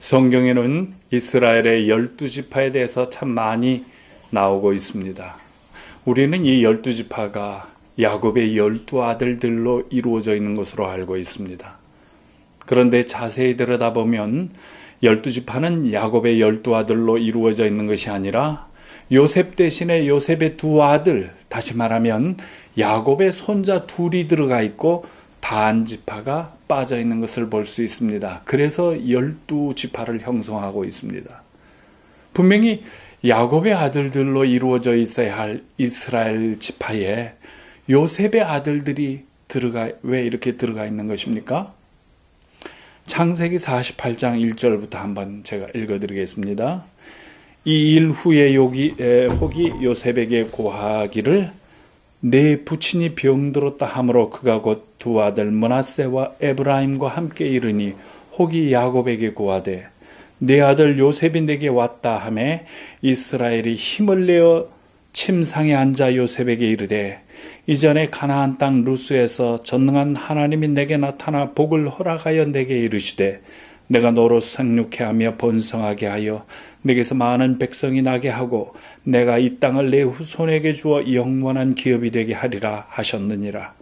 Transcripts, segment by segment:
성경에는 이스라엘의 12지파에 대해서 참 많이 나오고 있습니다. 우리는 이 12지파가 야곱의 12아들들로 이루어져 있는 것으로 알고 있습니다. 그런데 자세히 들여다보면 12지파는 야곱의 12아들로 이루어져 있는 것이 아니라 요셉 대신에 요셉의 두 아들, 다시 말하면 야곱의 손자 둘이 들어가 있고 단지파가 빠져 있는 것을 볼 수 있습니다. 그래서 12지파를 형성하고 있습니다. 분명히 야곱의 아들들로 이루어져 있어야 할 이스라엘 지파에 요셉의 아들들이 왜 이렇게 들어가 있는 것입니까? 창세기 48장 1절부터 한번 제가 읽어드리겠습니다. 이 일 후에 혹이 요셉에게 고하기를 내 부친이 병들었다 하므로 그가 곧 두 아들 므낫세와 에브라임과 함께 이르니 혹이 야곱에게 고하되 내 아들 요셉이 내게 왔다 하매 이스라엘이 힘을 내어 침상에 앉아 요셉에게 이르되 이전에 가나안 땅 루스에서 전능한 하나님이 내게 나타나 복을 허락하여 내게 이르시되 내가 너로 생육케 하며 번성하게 하여 내게서 많은 백성이 나게 하고 내가 이 땅을 내 후손에게 주어 영원한 기업이 되게 하리라 하셨느니라.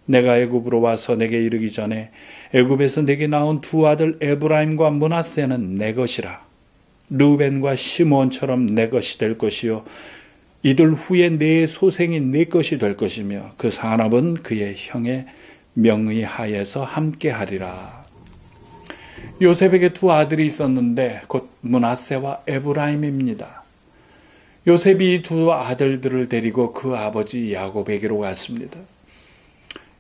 내가 애굽으로 와서 내게 이르기 전에 애굽에서 내게 낳은 두 아들 에브라임과 므낫세는 내 것이라. 르벤과 시몬처럼 내 것이 될 것이요 이들 후에 내 소생이 내 것이 될 것이며 그 산업은 그의 형의 명의 하에서 함께 하리라. 요셉에게 두 아들이 있었는데 곧 므낫세와 에브라임입니다. 요셉이 두 아들들을 데리고 그 아버지 야곱에게로 갔습니다.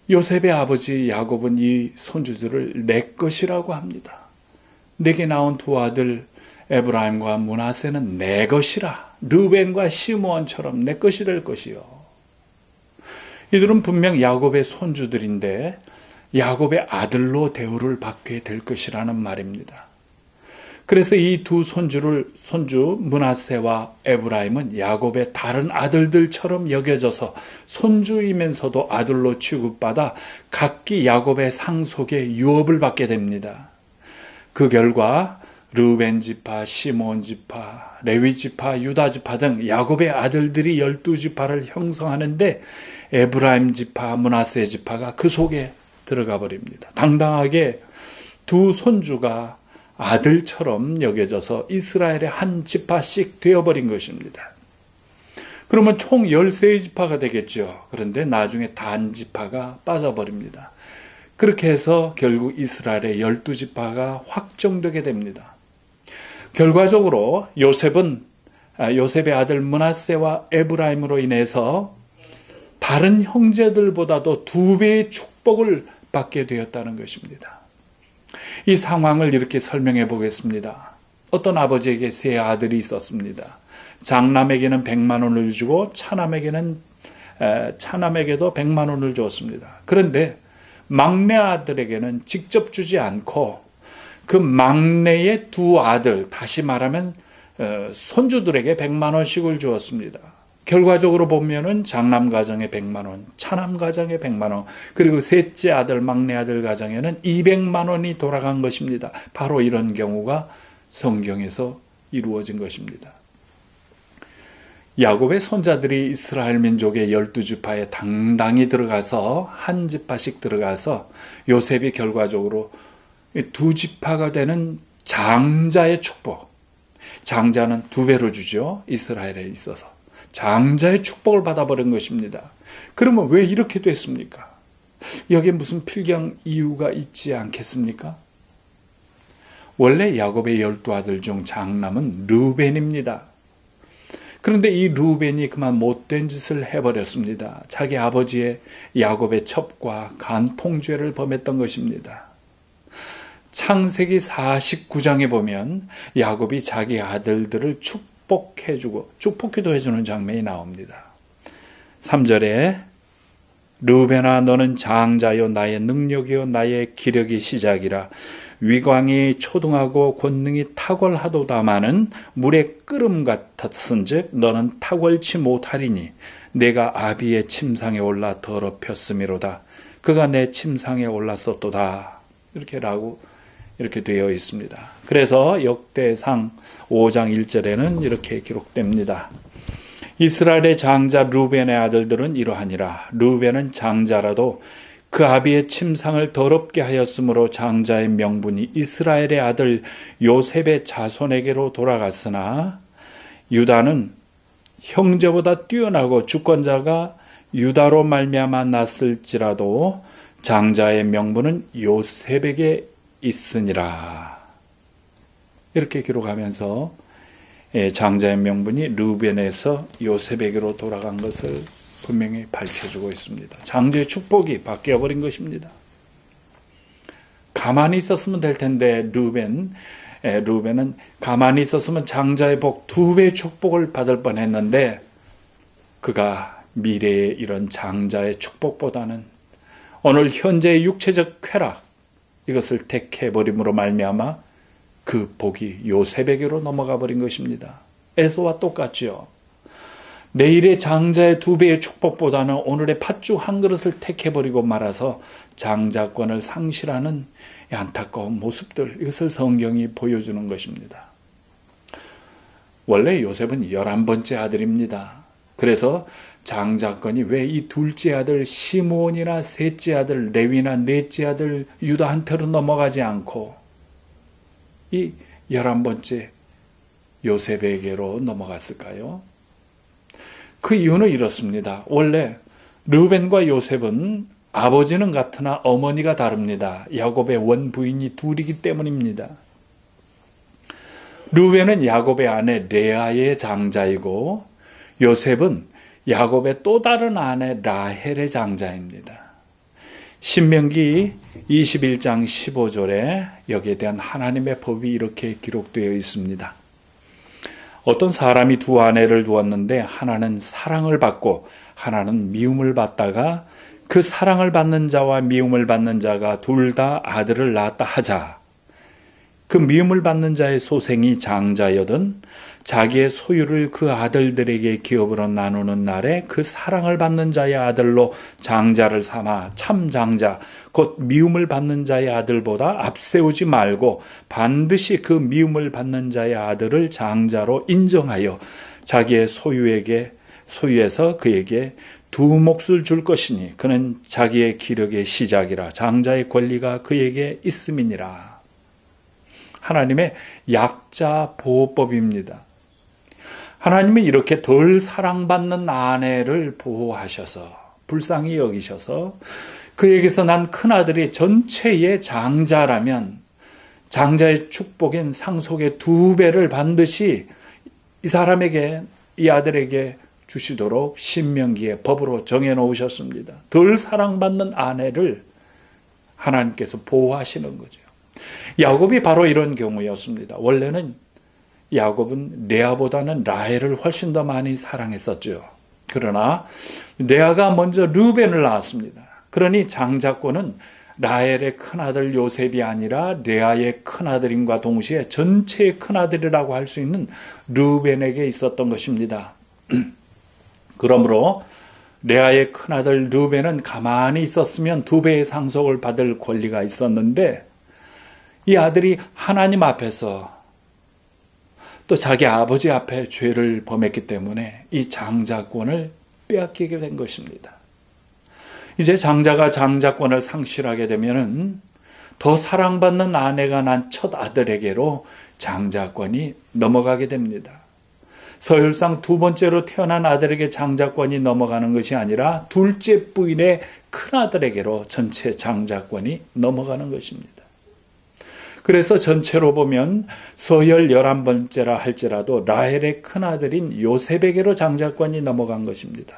요셉의 아버지 야곱은 이 손주들을 내 것이라고 합니다. 내게 낳은 두 아들 에브라임과 므낫세는 내 것이라. 르벤과 시므온처럼 내 것이 될 것이요. 이들은 분명 야곱의 손주들인데 야곱의 아들로 대우를 받게 될 것이라는 말입니다. 그래서 이 두 손주 므낫세와 에브라임은 야곱의 다른 아들들처럼 여겨져서 손주이면서도 아들로 취급받아 각기 야곱의 상속에 유업을 받게 됩니다. 그 결과 르벤 지파, 시몬 지파, 레위 지파, 유다 지파 등 야곱의 아들들이 12지파를 형성하는데 에브라임 지파, 므낫세 지파가 그 속에 들어가 버립니다. 당당하게 두 손주가 아들처럼 여겨져서 이스라엘의 한 지파씩 되어버린 것입니다. 그러면 총 13지파가 되겠죠. 그런데 나중에 단 지파가 빠져버립니다. 그렇게 해서 결국 이스라엘의 12지파가 확정되게 됩니다. 결과적으로 요셉의 아들 므낫세와 에브라임으로 인해서 다른 형제들보다도 2배의 축복을 받게 되었다는 것입니다. 이 상황을 이렇게 설명해 보겠습니다. 어떤 아버지에게 세 아들이 있었습니다. 장남에게는 100만 원을 주고 차남에게도 100만 원을 주었습니다. 그런데 막내 아들에게는 직접 주지 않고 그 막내의 두 아들, 다시 말하면 손주들에게 100만 원씩을 주었습니다. 결과적으로 보면은 장남 가정에 100만 원, 차남 가정에 100만 원, 그리고 셋째 아들, 막내 아들 가정에는 200만 원이 돌아간 것입니다. 바로 이런 경우가 성경에서 이루어진 것입니다. 야곱의 손자들이 이스라엘 민족의 12지파에 당당히 들어가서 한 지파씩 들어가서 요셉이 결과적으로 2지파가 되는 장자의 축복, 장자는 2배로 주죠. 이스라엘에 있어서. 장자의 축복을 받아버린 것입니다. 그러면 왜 이렇게 됐습니까? 여기에 무슨 필경 이유가 있지 않겠습니까? 원래 야곱의 12아들 중 장남은 르벤입니다. 그런데 이 르벤이 그만 못된 짓을 해버렸습니다. 자기 아버지의 야곱의 첩과 간통죄를 범했던 것입니다. 창세기 49장에 보면 야곱이 자기 아들들을 축복기도 해주는 장면이 나옵니다. 3절에 르벤아 너는 장자요 나의 능력이요 나의 기력이 시작이라 위광이 초등하고 권능이 탁월하도다마는 물의 끓음 같았은즉 너는 탁월치 못하리니 내가 아비의 침상에 올라 더럽혔음이로다. 그가 내 침상에 올랐었도다. 이렇게라고 이렇게 되어 있습니다. 그래서 역대상 5장 1절에는 이렇게 기록됩니다. 이스라엘의 장자 르우벤의 아들들은 이러하니라. 르우벤은 장자라도 그 아비의 침상을 더럽게 하였으므로 장자의 명분이 이스라엘의 아들 요셉의 자손에게로 돌아갔으나 유다는 형제보다 뛰어나고 주권자가 유다로 말미암아 났을지라도 장자의 명분은 요셉에게 있으니라. 이렇게 기록하면서 장자의 명분이 르우벤에서 요셉에게로 돌아간 것을 분명히 밝혀주고 있습니다. 장자의 축복이 바뀌어버린 것입니다. 가만히 있었으면 될 텐데 르우벤은 가만히 있었으면 장자의 복 2배 축복을 받을 뻔했는데 그가 미래의 이런 장자의 축복보다는 오늘 현재의 육체적 쾌락 이것을 택해버림으로 말미암아 그 복이 요셉에게로 넘어가 버린 것입니다. 에서와 똑같지요. 내일의 장자의 2배의 축복보다는 오늘의 팥죽 한 그릇을 택해버리고 말아서 장자권을 상실하는 안타까운 모습들, 이것을 성경이 보여주는 것입니다. 원래 요셉은 11번째 아들입니다. 그래서 장자권이 왜 이 둘째 아들 시므온이나 셋째 아들 레위나 넷째 아들 유다한테로 넘어가지 않고 이 11번째 요셉에게로 넘어갔을까요? 그 이유는 이렇습니다. 원래 르우벤과 요셉은 아버지는 같으나 어머니가 다릅니다. 야곱의 원부인이 둘이기 때문입니다. 르우벤은 야곱의 아내 레아의 장자이고 요셉은 야곱의 또 다른 아내 라헬의 장자입니다. 신명기 21장 15절에 여기에 대한 하나님의 법이 이렇게 기록되어 있습니다. 어떤 사람이 두 아내를 두었는데 하나는 사랑을 받고 하나는 미움을 받다가 그 사랑을 받는 자와 미움을 받는 자가 둘 다 아들을 낳았다 하자. 그 미움을 받는 자의 소생이 장자여든 자기의 소유를 그 아들들에게 기업으로 나누는 날에 그 사랑을 받는 자의 아들로 장자를 삼아 참 장자 곧 미움을 받는 자의 아들보다 앞세우지 말고 반드시 그 미움을 받는 자의 아들을 장자로 인정하여 자기의 소유에서 그에게 두 몫을 줄 것이니 그는 자기의 기력의 시작이라 장자의 권리가 그에게 있음이니라. 하나님의 약자 보호법입니다. 하나님은 이렇게 덜 사랑받는 아내를 보호하셔서 불쌍히 여기셔서 그에게서 난 큰아들이 전체의 장자라면 장자의 축복인 상속의 2배를 반드시 이 사람에게, 이 아들에게 주시도록 신명기에 법으로 정해놓으셨습니다. 덜 사랑받는 아내를 하나님께서 보호하시는 거죠. 야곱이 바로 이런 경우였습니다. 원래는 야곱은 레아보다는 라헬을 훨씬 더 많이 사랑했었죠. 그러나 레아가 먼저 르우벤을 낳았습니다. 그러니 장자권은 라헬의 큰아들 요셉이 아니라 레아의 큰아들임과 동시에 전체의 큰아들이라고 할 수 있는 르우벤에게 있었던 것입니다. 그러므로 레아의 큰아들 르우벤은 가만히 있었으면 2배의 상속을 받을 권리가 있었는데 이 아들이 하나님 앞에서 또 자기 아버지 앞에 죄를 범했기 때문에 이 장자권을 빼앗기게 된 것입니다. 이제 장자가 장자권을 상실하게 되면은 더 사랑받는 아내가 난 첫 아들에게로 장자권이 넘어가게 됩니다. 서열상 2번째로 태어난 아들에게 장자권이 넘어가는 것이 아니라 둘째 부인의 큰아들에게로 전체 장자권이 넘어가는 것입니다. 그래서 전체로 보면 서열 11번째라 할지라도 라헬의 큰아들인 요셉에게로 장자권이 넘어간 것입니다.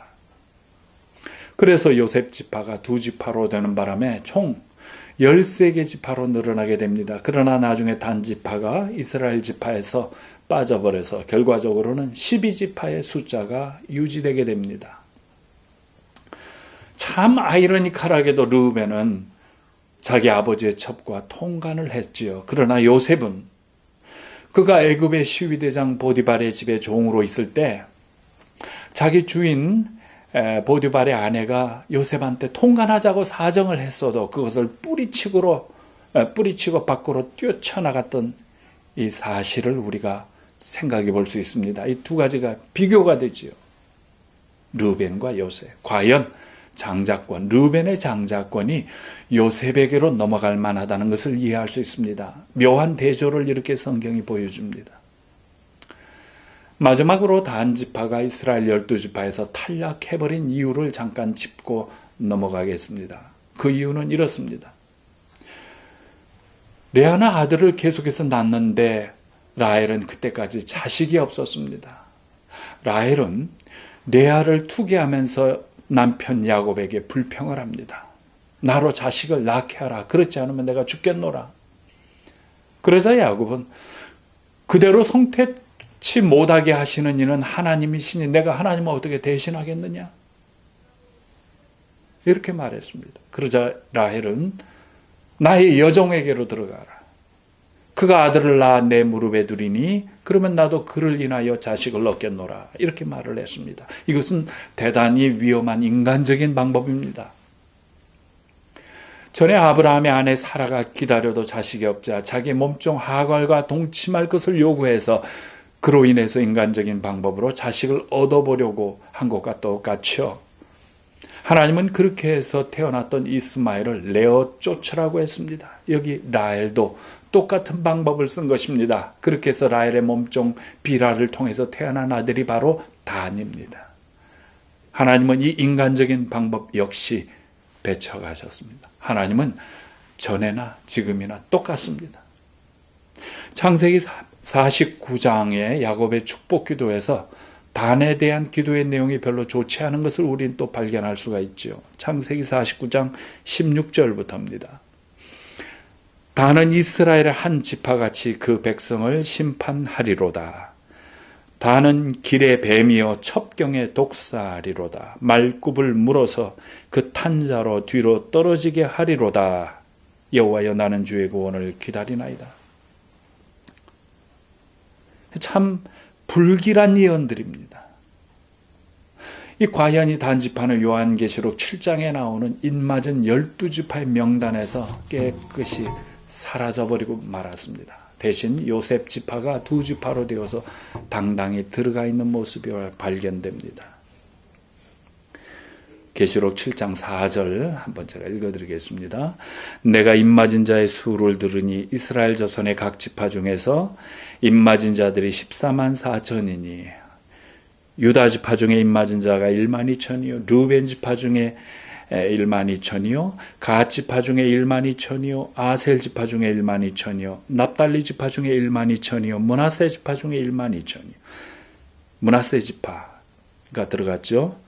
그래서 요셉 지파가 2지파로 되는 바람에 총 13개 지파로 늘어나게 됩니다. 그러나 나중에 단 지파가 이스라엘 지파에서 빠져버려서 결과적으로는 12지파의 숫자가 유지되게 됩니다. 참 아이러니컬하게도 르우벤은 자기 아버지의 첩과 통간을 했지요. 그러나 요셉은 그가 애굽의 시위대장 보디발의 집에 종으로 있을 때 자기 주인 보디발의 아내가 요셉한테 통간하자고 사정을 했어도 그것을 뿌리치고로 뿌리치고 밖으로 뛰어쳐나갔던 이 사실을 우리가 생각해 볼 수 있습니다. 이 두 가지가 비교가 되지요. 르우벤과 요셉. 과연 르우벤의 장자권이 요셉에게로 넘어갈 만하다는 것을 이해할 수 있습니다. 묘한 대조를 이렇게 성경이 보여줍니다. 마지막으로 단지파가 이스라엘 12지파에서 탈락해버린 이유를 잠깐 짚고 넘어가겠습니다. 그 이유는 이렇습니다. 레아는 아들을 계속해서 낳는데 라헬은 그때까지 자식이 없었습니다. 라헬은 레아를 투기하면서 남편 야곱에게 불평을 합니다. 나로 자식을 낳게 하라. 그렇지 않으면 내가 죽겠노라. 그러자 야곱은 그대로 성택치 못하게 하시는 이는 하나님이시니 내가 하나님을 어떻게 대신하겠느냐? 이렇게 말했습니다. 그러자 라헬은 나의 여종에게로 들어가라. 그가 아들을 낳아 내 무릎에 두리니 그러면 나도 그를 인하여 자식을 얻겠노라. 이렇게 말을 했습니다. 이것은 대단히 위험한 인간적인 방법입니다. 전에 아브라함의 아내 사라가 기다려도 자식이 없자 자기 몸종 하갈과 동침할 것을 요구해서 그로 인해서 인간적인 방법으로 자식을 얻어보려고 한 것과 똑같죠. 하나님은 그렇게 해서 태어났던 이스마엘을 내어 쫓으라고 했습니다. 여기 라헬도 똑같은 방법을 쓴 것입니다. 그렇게 해서 라헬의 몸종 비라를 통해서 태어난 아들이 바로 단입니다. 하나님은 이 인간적인 방법 역시 배척하셨습니다. 하나님은 전에나 지금이나 똑같습니다. 창세기 49장의 야곱의 축복 기도에서 단에 대한 기도의 내용이 별로 좋지 않은 것을 우리는 또 발견할 수가 있죠. 창세기 49장 16절부터입니다. 단은 이스라엘의 한 지파같이 그 백성을 심판하리로다. 단은 길의 뱀이요 첩경의 독사리로다. 말굽을 물어서 그 탄자로 뒤로 떨어지게 하리로다. 여호와여 나는 주의 구원을 기다리나이다. 참 불길한 예언들입니다. 이 과연 이 단지파는 요한계시록 7장에 나오는 인맞은 12지파의 명단에서 깨끗이 사라져버리고 말았습니다. 대신 요셉 지파가 두 지파로 되어서 당당히 들어가 있는 모습이 발견됩니다. 계시록 7장 4절 한번 제가 읽어드리겠습니다. 내가 입맞은 자의 수를 들으니 이스라엘 자손의 각 지파 중에서 입맞은 자들이 14만 4천이니 유다 지파 중에 입맞은 자가 1만 2천이요 르우벤 지파 중에 1만 2천이요 갓 지파 중에 1만 2천이요 아셀 지파 중에 1만 2천이요 납달리 지파 중에 1만 2천이요 므낫세 지파 중에 1만 2천이요 므낫세 지파가 들어갔죠.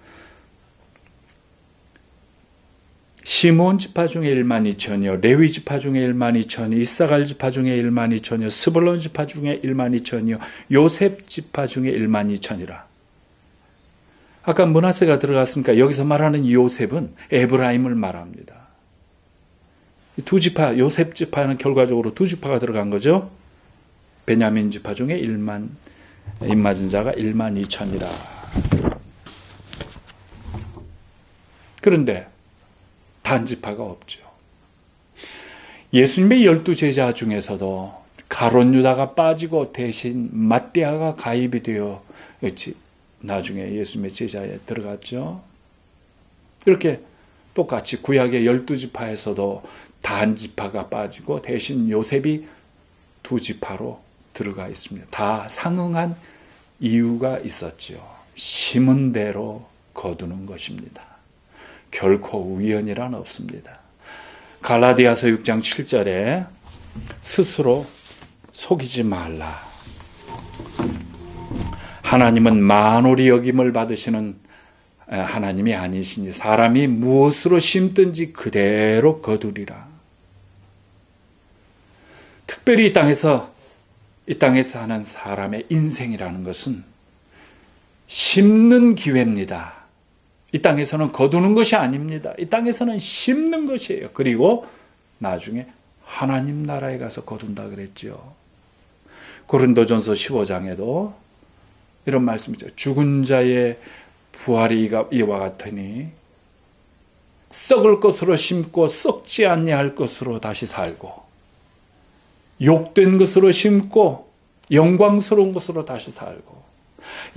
시몬 지파 중에 1만 2천이요 레위 지파 중에 1만 2천이요 이사갈 지파 중에 1만 2천이요 스불론 지파 중에 1만 2천이요 요셉 지파 중에 1만 2천이라. 아까 므낫세가 들어갔으니까 여기서 말하는 요셉은 에브라임을 말합니다. 두 지파, 요셉 지파는 결과적으로 두 지파가 들어간 거죠. 베냐민 지파 중에 입맞은 자가 1만 2천이라. 그런데 단지파가 없죠. 예수님의 12제자 중에서도 가룟 유다가 빠지고 대신 ματ대아가 가입이 되어 나중에 예수님의 제자에 들어갔죠. 이렇게 똑같이 구약의 12지파에서도 단지파가 빠지고 대신 요셉이 두 지파로 들어가 있습니다. 다 상응한 이유가 있었죠. 심은 대로 거두는 것입니다. 결코 우연이란 없습니다. 갈라디아서 6장 7절에 스스로 속이지 말라. 하나님은 만홀히 여김을 받으시는 하나님이 아니시니 사람이 무엇으로 심든지 그대로 거두리라. 특별히 이 땅에서 사는 사람의 인생이라는 것은 심는 기회입니다. 이 땅에서는 거두는 것이 아닙니다. 이 땅에서는 심는 것이에요. 그리고 나중에 하나님 나라에 가서 거둔다 그랬죠. 고린도전서 15장에도 이런 말씀이죠. 죽은 자의 부활이 이와 같으니 썩을 것으로 심고 썩지 아니할 것으로 다시 살고 욕된 것으로 심고 영광스러운 것으로 다시 살고,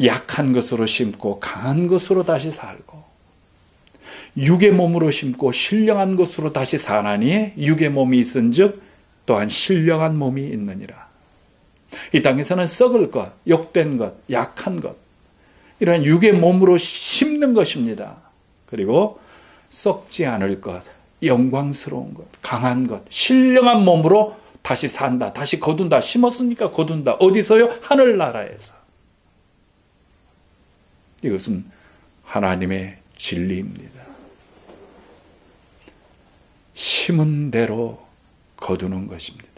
약한 것으로 심고 강한 것으로 다시 살고, 육의 몸으로 심고 신령한 것으로 다시 사나니 육의 몸이 있은즉 또한 신령한 몸이 있느니라. 이 땅에서는 썩을 것, 욕된 것, 약한 것, 이런 육의 몸으로 심는 것입니다. 그리고 썩지 않을 것, 영광스러운 것, 강한 것, 신령한 몸으로 다시 산다, 다시 거둔다. 심었으니까 거둔다. 어디서요? 하늘나라에서. 이것은 하나님의 진리입니다. 심은 대로 거두는 것입니다.